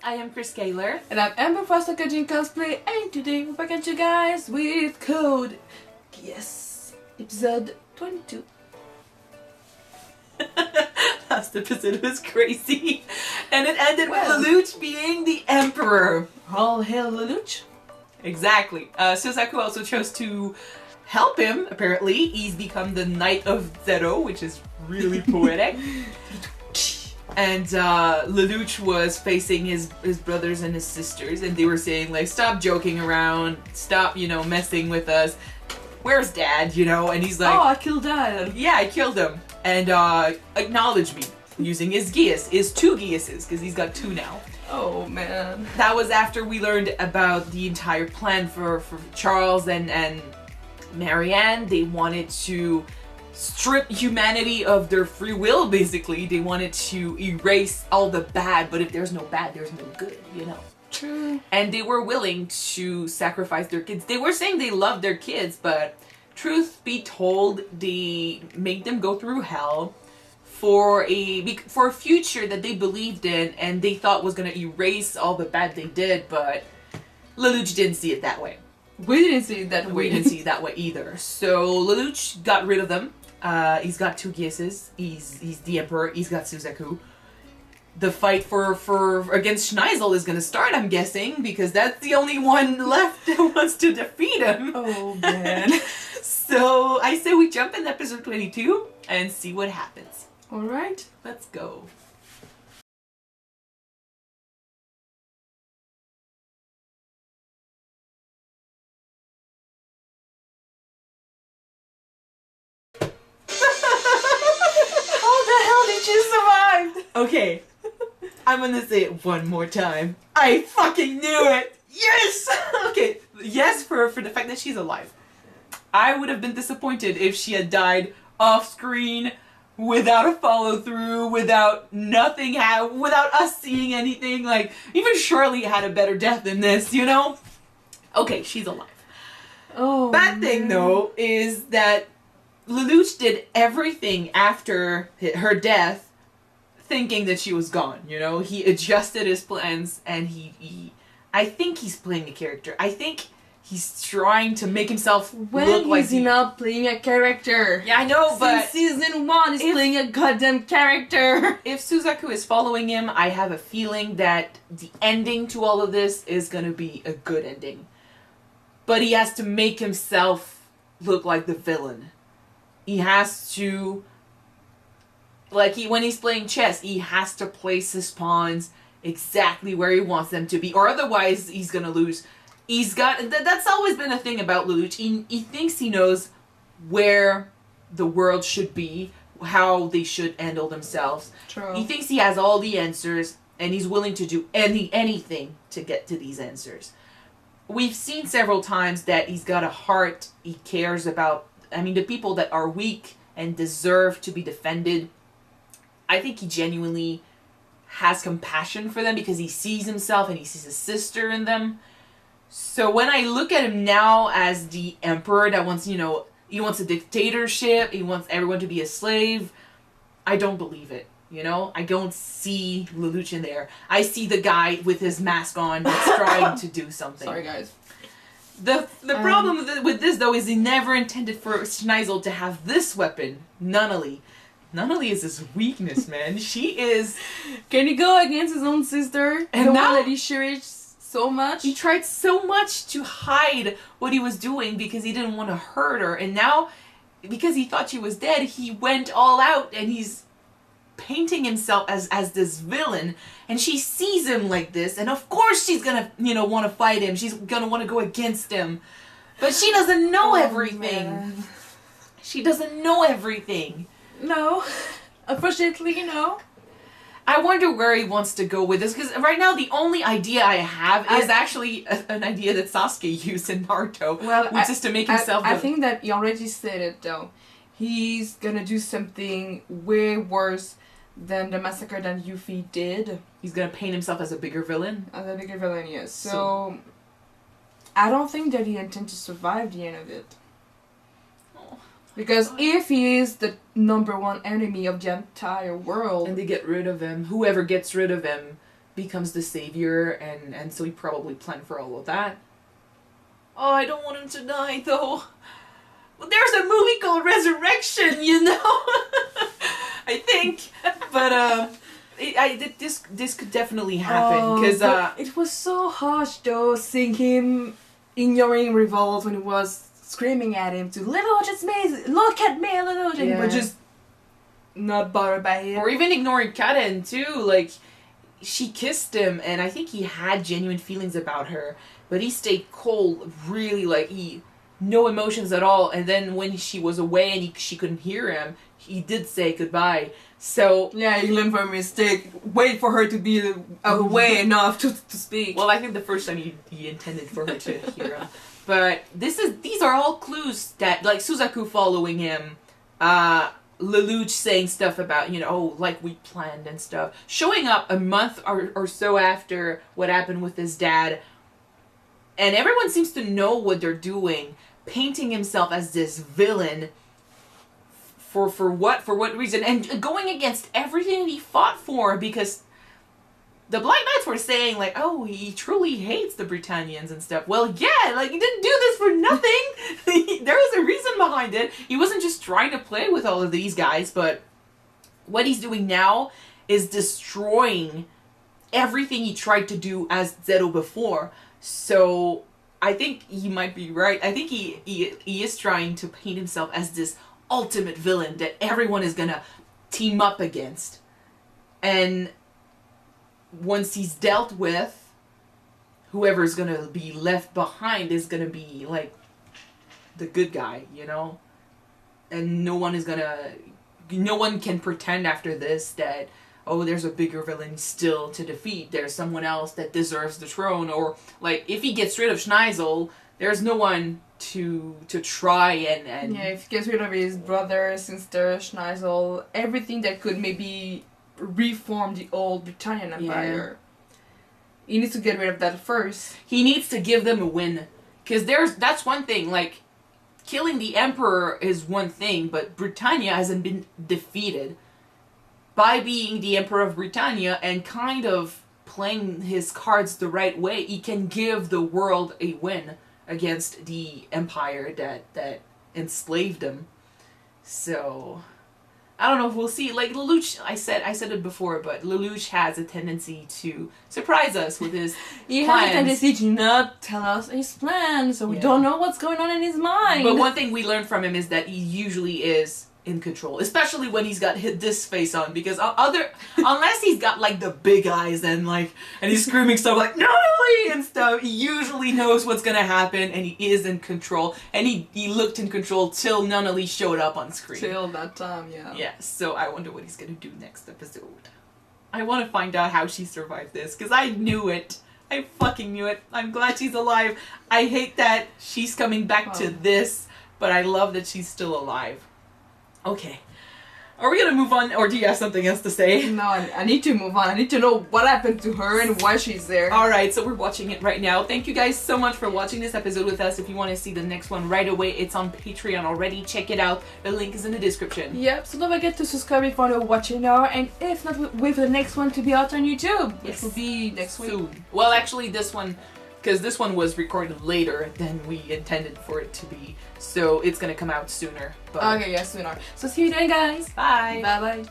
I am Chris Kaler. And I'm Amber Foster Kajin Cosplay, and today we're back at you guys with code Geass, episode 22. Last episode was crazy. And it ended with LELOUCH being the Emperor. All hail LELOUCH. Exactly. Suzaku also chose to help him, apparently. He's become the Knight of Zero, which is really poetic. And LELOUCH was facing his brothers and his sisters, and they were saying, like, stop joking around, stop, messing with us. Where's Dad, And he's like, oh, I killed Dad. Yeah, I killed him. And acknowledge me using his Geass, his two Geasses, because he's got two now. Oh, man. That was after we learned about the entire plan for Charles and Marianne. They wanted to strip humanity of their free will, basically. They wanted to erase all the bad, but if there's no bad, there's no good, True. And they were willing to sacrifice their kids. They were saying they loved their kids, but truth be told, they made them go through hell for a future that they believed in and they thought was going to erase all the bad they did, but LELOUCH didn't see it that way. We didn't see it that way. We didn't see it that way either. So LELOUCH got rid of them. He's got two Geasses. He's the Emperor. He's got Suzaku. The fight for against Schneisel is gonna start, I'm guessing, because that's the only one left that wants to defeat him. Oh, man. So I say we jump in episode 22 and see what happens. Alright. Let's go. You survived! Okay, I'm gonna say it one more time. I fucking knew it! Yes! Okay, yes for the fact that she's alive. I would have been disappointed if she had died off screen, without a follow through, without nothing, without us seeing anything. Like, even Shirley had a better death than this, Okay, she's alive. Oh, Bad thing, though, is that LELOUCH did everything after her death thinking that she was gone, He adjusted his plans and I think he's playing a character. I think he's trying to make himself look like... When is he not playing a character? Yeah, I know, but... Since season 1, he's playing a goddamn character! If Suzaku is following him, I have a feeling that the ending to all of this is gonna be a good ending. But he has to make himself look like the villain. He has to, when he's playing chess, he has to place his pawns exactly where he wants them to be, or otherwise he's gonna lose. That's always been a thing about LELOUCH. He thinks he knows where the world should be, how they should handle themselves. True. He thinks he has all the answers, and he's willing to do anything to get to these answers. We've seen several times that he's got a heart, he cares about the people that are weak and deserve to be defended. I think he genuinely has compassion for them because he sees himself and he sees his sister in them. So when I look at him now as the Emperor that wants, he wants a dictatorship, he wants everyone to be a slave, I don't believe it, I don't see LELOUCH in there. I see the guy with his mask on that's trying to do something. Sorry, guys. The problem with this, though, is he never intended for Schneisel to have this weapon, Nunnally. Nunnally is his weakness, man. She is... Can he go against his own sister? And the now, one that he cherished so much? He tried so much to hide what he was doing because he didn't want to hurt her. And now, because he thought she was dead, he went all out and he's painting himself as this villain, and she sees him like this, and of course she's gonna want to fight him. She's gonna want to go against him, but she doesn't know everything. Man. She doesn't know everything. No, unfortunately, no. I wonder where he wants to go with this, because right now the only idea I have is actually an idea that Sasuke used in Naruto, which is to make himself... I think that he already said it, though. He's gonna do something way worse than the massacre that Yuffie did. He's gonna paint himself as a bigger villain? As a bigger villain, yes. So I don't think that he intends to survive the end of it. Oh. Because if he is the #1 enemy of the entire world... And they get rid of him, whoever gets rid of him becomes the savior, and so he probably planned for all of that. Oh, I don't want him to die though. Well, there's a movie called Resurrection, you know. I think, but this could definitely happen because it was so harsh though, seeing him ignoring Revolt when he was screaming at him to LELOUCH, it's me, look at me, LELOUCH, and he was just not bothered by it. Or even ignoring Karen too, like she kissed him, and I think he had genuine feelings about her, but he stayed cold, really, like no emotions at all. And then when she was away and she couldn't hear him, he did say goodbye. So yeah, he learned from a mistake. Wait for her to be away enough to speak. Well, I think the first time he intended for her to hear him. But these are all clues that, like, Suzaku following him, LELOUCH saying stuff about, you know, oh, like we planned and stuff, showing up a month or so after what happened with his dad, and everyone seems to know what they're doing, painting himself as this villain. For what reason? And going against everything that he fought for, because the Black Knights were saying, like, oh, he truly hates the Britannians and stuff. Well, yeah, like, he didn't do this for nothing. There was a reason behind it. He wasn't just trying to play with all of these guys, but what he's doing now is destroying everything he tried to do as Zero before. So I think he might be right. I think he is trying to paint himself as this ultimate villain that everyone is gonna team up against. And once he's dealt with, whoever's gonna be left behind is gonna be like the good guy, you know? And no one can pretend after this that, oh, there's a bigger villain still to defeat. There's someone else that deserves the throne. Or, like, if he gets rid of Schneisel, there's no one to try and... Yeah, if he gets rid of his brother, sister, Schneisel, everything that could maybe reform the old Britannian Empire. Yeah. He needs to get rid of that first. He needs to give them a win. Because that's one thing, like, killing the Emperor is one thing, but Britannia hasn't been defeated. By being the Emperor of Britannia and kind of playing his cards the right way, he can give the world a win against the Empire that enslaved him. So I don't know if we'll see. Like, LELOUCH, I said it before, but LELOUCH has a tendency to surprise us with his He plans. has a tendency to not tell us his plans, so we don't know what's going on in his mind. But one thing we learned from him is that he usually is in control, especially when he's got this face on, because unless he's got like the big eyes and he's screaming stuff like Nunnally and stuff, he usually knows what's gonna happen and he is in control, and he looked in control till Nunnally showed up on screen. Till that time, yeah. Yeah, so I wonder what he's gonna do next episode. I want to find out how she survived this, because I knew it. I fucking knew it. I'm glad she's alive. I hate that she's coming back to this, but I love that she's still alive. Okay. Are we gonna move on, or do you have something else to say? No, I need to move on. I need to know what happened to her and why she's there. Alright, so we're watching it right now. Thank you guys so much for watching this episode with us. If you want to see the next one right away, it's on Patreon already. Check it out. The link is in the description. Yep, so don't forget to subscribe if you want to watch it now, and if not, wait for the next one to be out on YouTube. Which will be next week. Soon. Well, actually, this one, because this one was recorded later than we intended for it to be, so it's gonna come out sooner. But okay, yeah, sooner. So see you then, guys. Bye. Bye bye.